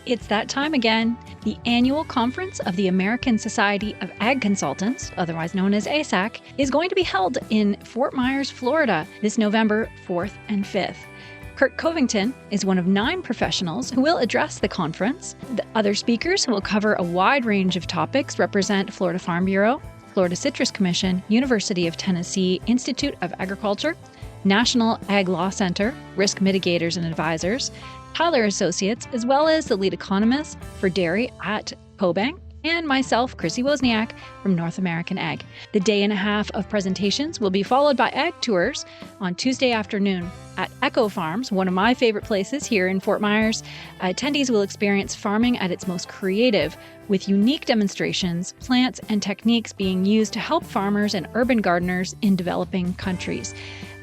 It's that time again. The annual conference of the American Society of Ag Consultants, otherwise known as ASAC, is going to be held in Fort Myers, Florida, this November 4th and 5th. Kurt Covington is one of 9 professionals who will address the conference. The other speakers who will cover a wide range of topics represent Florida Farm Bureau, Florida Citrus Commission, University of Tennessee Institute of Agriculture, National Ag Law Center, Risk Mitigators and Advisors, Tyler Associates, as well as the lead economist for dairy at CoBank, and myself, Chrissy Wozniak from North American Ag. The day and a half of presentations will be followed by ag tours on Tuesday afternoon at Echo Farms, one of my favorite places here in Fort Myers. Attendees will experience farming at its most creative, with unique demonstrations, plants, and techniques being used to help farmers and urban gardeners in developing countries.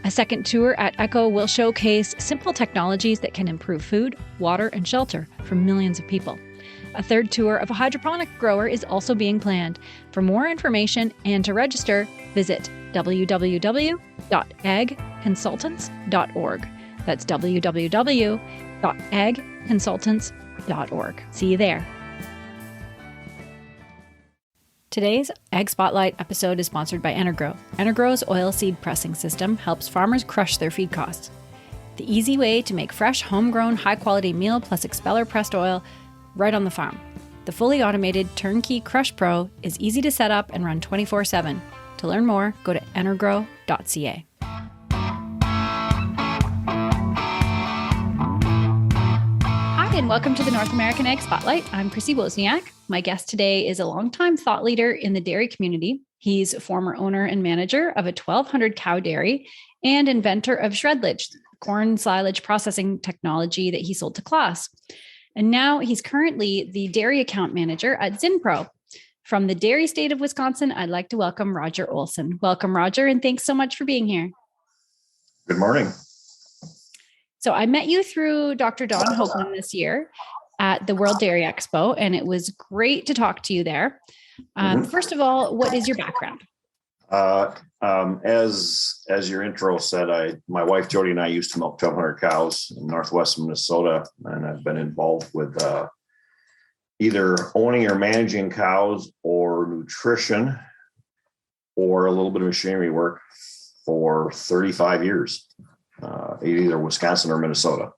A second tour at Echo will showcase simple technologies that can improve food, water, and shelter for millions of people. A third tour of a hydroponic grower is also being planned. For more information and to register, visit www.agconsultants.org. That's www.agconsultants.org. See you there. Today's Ag Spotlight episode is sponsored by Energrow. Energrow's oilseed pressing system helps farmers crush their feed costs. The easy way to make fresh, homegrown, high-quality meal plus expeller pressed oil right on the farm. The fully automated Turnkey Crush Pro is easy to set up and run 24/7. To learn more, go to energrow.ca. Hi, and welcome to the North American Ag Spotlight. I'm Chrissy Wozniak. My guest today is a longtime thought leader in the dairy community. He's former owner and manager of a 1,200 cow dairy and inventor of Shredlage, corn silage processing technology that he sold to CLAAS. And now he's currently the dairy account manager at Zinpro. From the dairy state of Wisconsin, I'd like to welcome Roger Olson. Welcome, Roger, and thanks so much for being here. Good morning. So I met you through Dr. Don Hoglund this year at the World Dairy Expo, and it was great to talk to you there. First of all, what is your background? As your intro said, my wife Jody and I used to milk 1,200 cows in northwest Minnesota, and I've been involved with either owning or managing cows or nutrition or a little bit of machinery work for 35 years, either Wisconsin or Minnesota.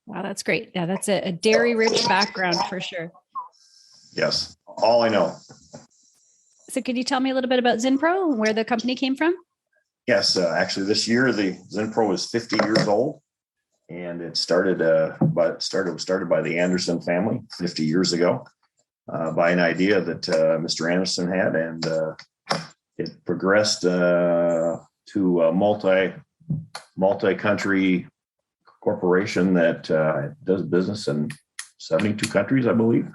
Wow, that's great. Yeah, that's a dairy-rich background for sure. Yes, all I know. So could you tell me a little bit about Zinpro, where the company came from? Yes, actually this year, the Zinpro is 50 years old, and it started by the Anderson family 50 years ago by an idea that Mr. Anderson had, and it progressed to a multi-country corporation that does business in 72 countries, I believe.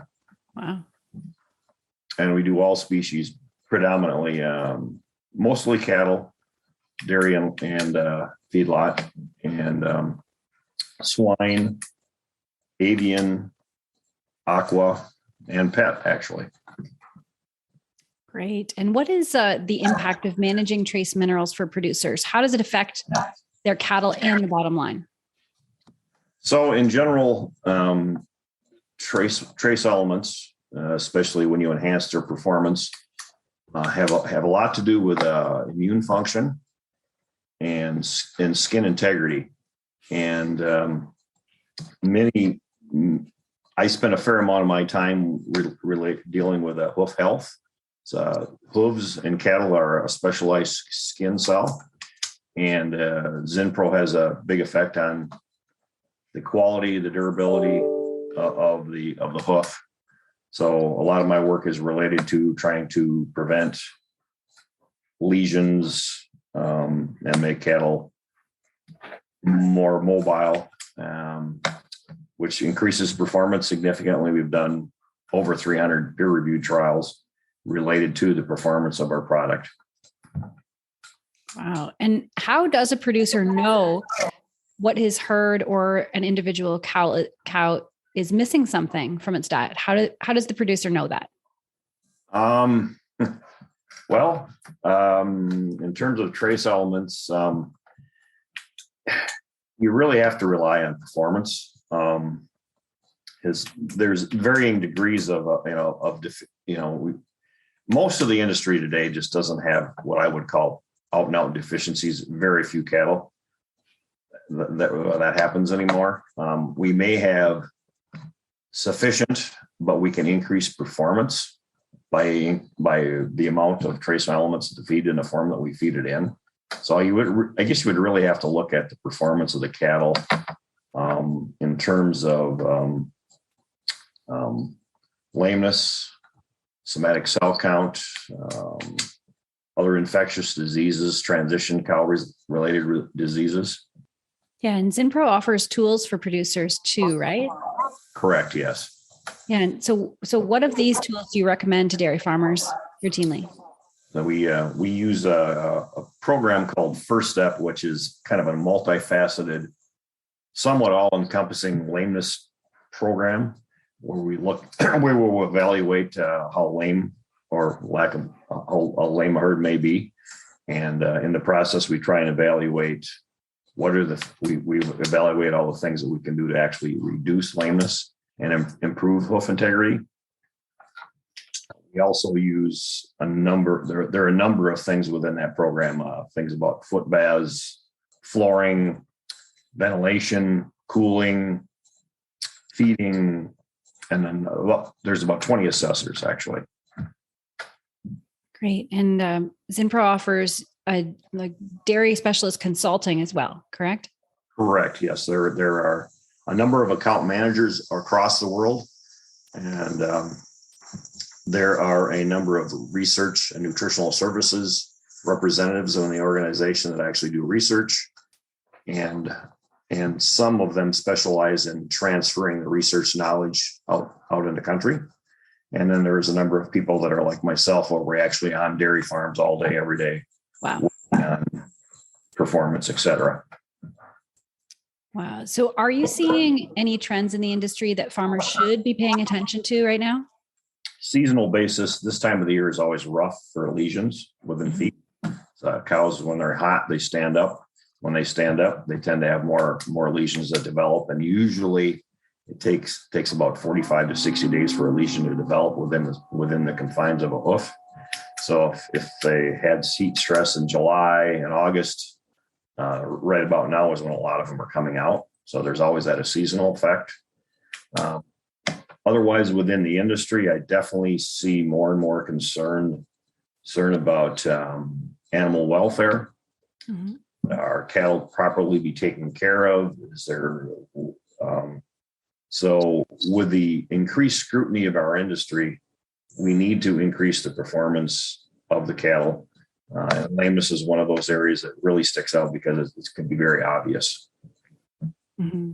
Wow. And we do all species, predominantly, mostly cattle, dairy and feedlot, and swine, avian, aqua, and pet, actually. Great. And what is the impact of managing trace minerals for producers? How does it affect their cattle and the bottom line? So in general, trace elements, especially when you enhance their performance, have a lot to do with immune function and skin integrity. And I spend a fair amount of my time dealing with hoof health. So hooves in cattle are a specialized skin cell, and Zinpro has a big effect on the quality, the durability of the hoof. So a lot of my work is related to trying to prevent lesions and make cattle more mobile, which increases performance significantly. We've done over 300 peer-reviewed trials related to the performance of our product. Wow. And how does a producer know what his herd or an individual cow is missing something from its diet? How does the producer know that? Well, in terms of trace elements, you really have to rely on performance. there's varying degrees of most of the industry today just doesn't have what I would call out and out deficiencies. Very few cattle that happens anymore. We may have sufficient, but we can increase performance by the amount of trace elements of the feed in the form that we feed it in. So I guess you would really have to look at the performance of the cattle in terms of lameness, somatic cell count, other infectious diseases, transition cow-related diseases. Yeah, and Zinpro offers tools for producers too, right? Correct, yes. Yeah, and so what of these tools do you recommend to dairy farmers routinely? So we use a program called First Step, which is kind of a multifaceted, somewhat all-encompassing lameness program, where we'll evaluate how lame or lack of a lame herd may be, and in the process we try and evaluate we evaluate all the things that we can do to actually reduce lameness and improve hoof integrity. We also use there are a number of things within that program, things about foot baths, flooring, ventilation, cooling, feeding, and then there's about 20 assessors actually. Great. And Zinpro offers dairy specialist consulting as well, correct? Correct. Yes, there are a number of account managers across the world, and there are a number of research and nutritional services representatives in the organization that actually do research, and some of them specialize in transferring the research knowledge out in the country. And then there's a number of people that are like myself, where we're actually on dairy farms all day, every day. Wow. On performance, et cetera. Wow. So are you seeing any trends in the industry that farmers should be paying attention to right now? Seasonal basis, this time of the year is always rough for lesions within feet. Cows, when they're hot, they stand up. When they stand up, they tend to have more lesions that develop. And usually it takes about 45 to 60 days for a lesion to develop within the confines of a hoof. So if they had heat stress in July and August, right about now is when a lot of them are coming out. So there's always a seasonal effect. Otherwise, within the industry, I definitely see more and more concern about animal welfare. Mm-hmm. Are cattle properly be taken care of? Is there so with the increased scrutiny of our industry, we need to increase the performance of the cattle. And lameness is one of those areas that really sticks out because it can be very obvious. Mm-hmm.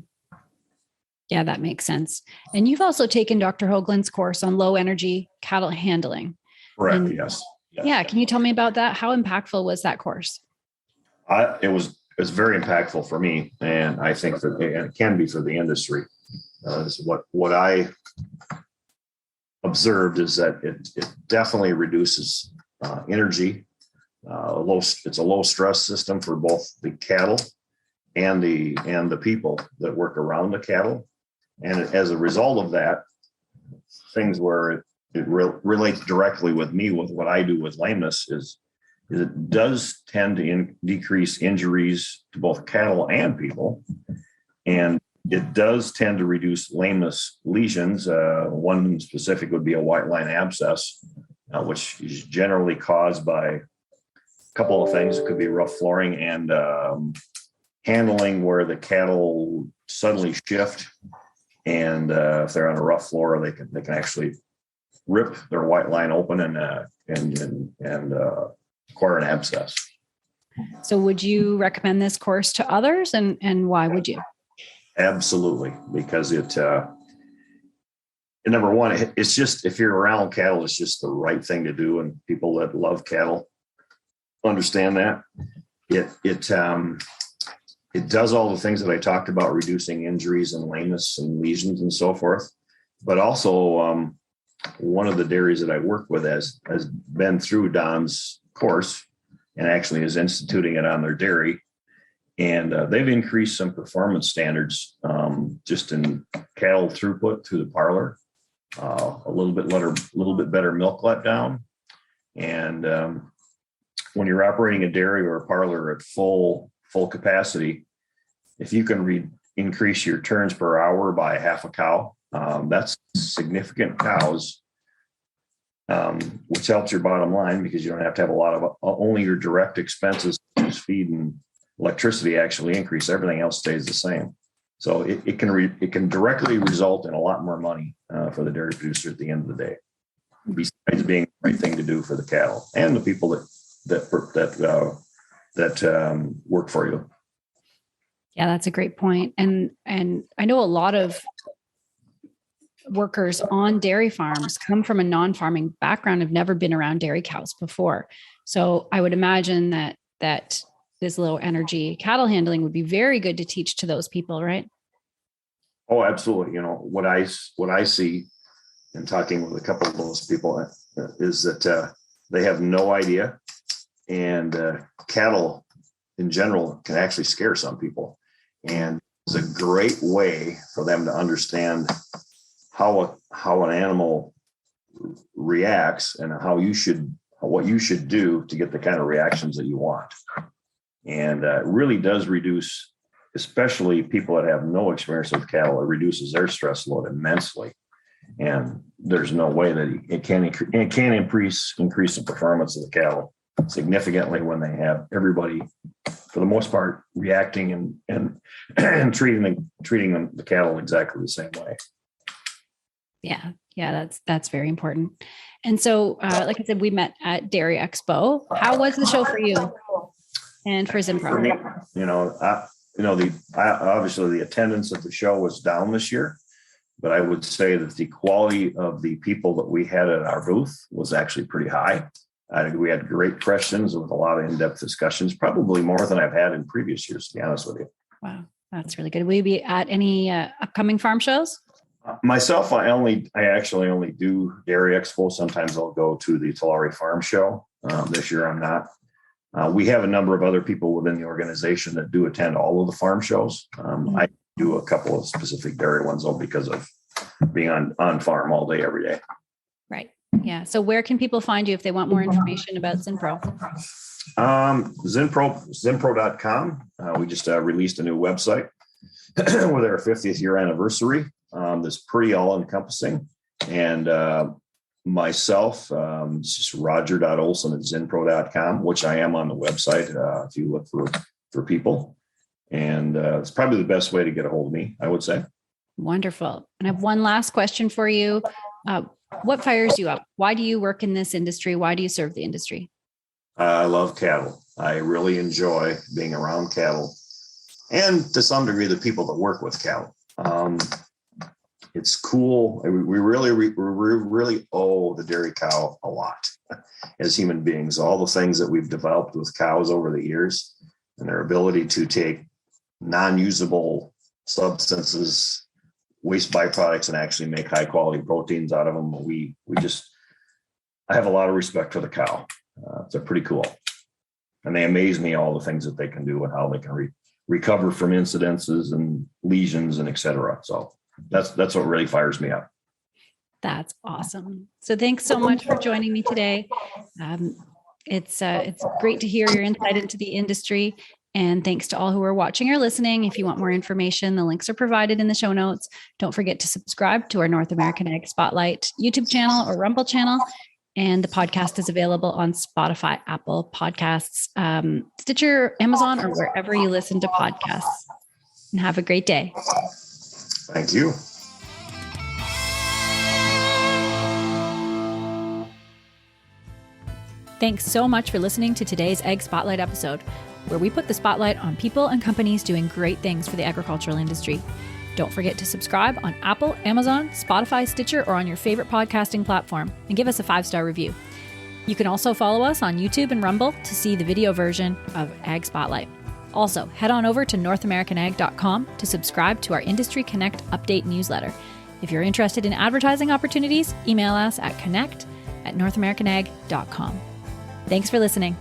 Yeah, that makes sense. And you've also taken Dr. Hoglund's course on low energy cattle handling. Correct. Yes. Yeah. Can you tell me about that? How impactful was that course? It was very impactful for me, and I think that it can be for the industry. Is what I observed is that it definitely reduces energy. It's a low stress system for both the cattle and the people that work around the cattle, and as a result of that, things where it relates directly with me with what I do with lameness is it does tend to decrease injuries to both cattle and people, and it does tend to reduce lameness lesions. One specific would be a white line abscess, which is generally caused by a couple of things. It could be rough flooring and handling, where the cattle suddenly shift, and if they're on a rough floor, they can actually rip their white line open and acquire an abscess. So would you recommend this course to others, and why would you? Absolutely, because number one, it's just, if you're around cattle, it's just the right thing to do, and people that love cattle understand that. It does all the things that I talked about, reducing injuries and lameness and lesions and so forth. But also, one of the dairies that I work with has been through Don's course and actually is instituting it on their dairy. And they've increased some performance standards just in cattle throughput through the parlor, a little bit better milk letdown. And when you're operating a dairy or a parlor at full capacity, if you can increase your turns per hour by half a cow, that's significant cows, which helps your bottom line because you don't have to have a lot of only your direct expenses, feed and electricity actually increase. Everything else stays the same. So it can directly result in a lot more money for the dairy producer at the end of the day, besides being the right thing to do for the cattle and the people that work for you. Yeah, that's a great point. And I know a lot of workers on dairy farms come from a non-farming background, have never been around dairy cows before. So I would imagine that this low energy cattle handling would be very good to teach to those people, right? Oh, absolutely. You know, what I see in talking with a couple of those people is that they have no idea, and cattle in general can actually scare some people. And it's a great way for them to understand how an animal reacts and what you should do to get the kind of reactions that you want. And it really does reduce, especially people that have no experience with cattle, it reduces their stress load immensely. And there's no way that it can increase the performance of the cattle significantly when they have everybody, for the most part, reacting and treating the cattle exactly the same way. Yeah, that's very important. And so, like I said, we met at Dairy Expo. How was the show for you and for Zinpro? For me, obviously the attendance at the show was down this year, but I would say that the quality of the people that we had at our booth was actually pretty high. I think we had great questions with a lot of in-depth discussions, probably more than I've had in previous years, to be honest with you. Wow, that's really good. Will you be at any upcoming farm shows? Myself, I actually only do Dairy Expo. Sometimes I'll go to the Tulare Farm Show. This year I'm not. We have a number of other people within the organization that do attend all of the farm shows. I do a couple of specific dairy ones though because of being on farm all day, every day. Right. Yeah. So where can people find you if they want more information about Zinpro? Zinpro.com. We just released a new website with our 50th year anniversary. That's pretty all-encompassing. And myself, it's just Roger.Olson at Zinpro.com, which I am on the website if you look for people. And it's probably the best way to get a hold of me, I would say. Wonderful. And I have one last question for you. What fires you up? Why do you work in this industry? Why do you serve the industry? I love cattle. I really enjoy being around cattle, and to some degree, the people that work with cattle. It's cool. We really owe the dairy cow a lot as human beings. All the things that we've developed with cows over the years, and their ability to take non-usable substances, waste byproducts, and actually make high quality proteins out of them. I have a lot of respect for the cow. They're pretty cool, and they amaze me, all the things that they can do and how they can recover from incidences and lesions and et cetera. So that's what really fires me up. That's awesome. So thanks so much for joining me today. It's great to hear your insight into the industry. And thanks to all who are watching or listening. If you want more information, the links are provided in the show notes. Don't forget to subscribe to our North American Ag Spotlight YouTube channel or Rumble channel. And the podcast is available on Spotify, Apple Podcasts, Stitcher, Amazon, or wherever you listen to podcasts. And have a great day. Thank you. Thanks so much for listening to today's Ag Spotlight episode, where we put the spotlight on people and companies doing great things for the agricultural industry. Don't forget to subscribe on Apple, Amazon, Spotify, Stitcher, or on your favorite podcasting platform, and give us a 5-star review. You can also follow us on YouTube and Rumble to see the video version of Ag Spotlight. Also, head on over to NorthAmericanAg.com to subscribe to our Industry Connect update newsletter. If you're interested in advertising opportunities, email us at connect@NorthAmericanAg.com. Thanks for listening.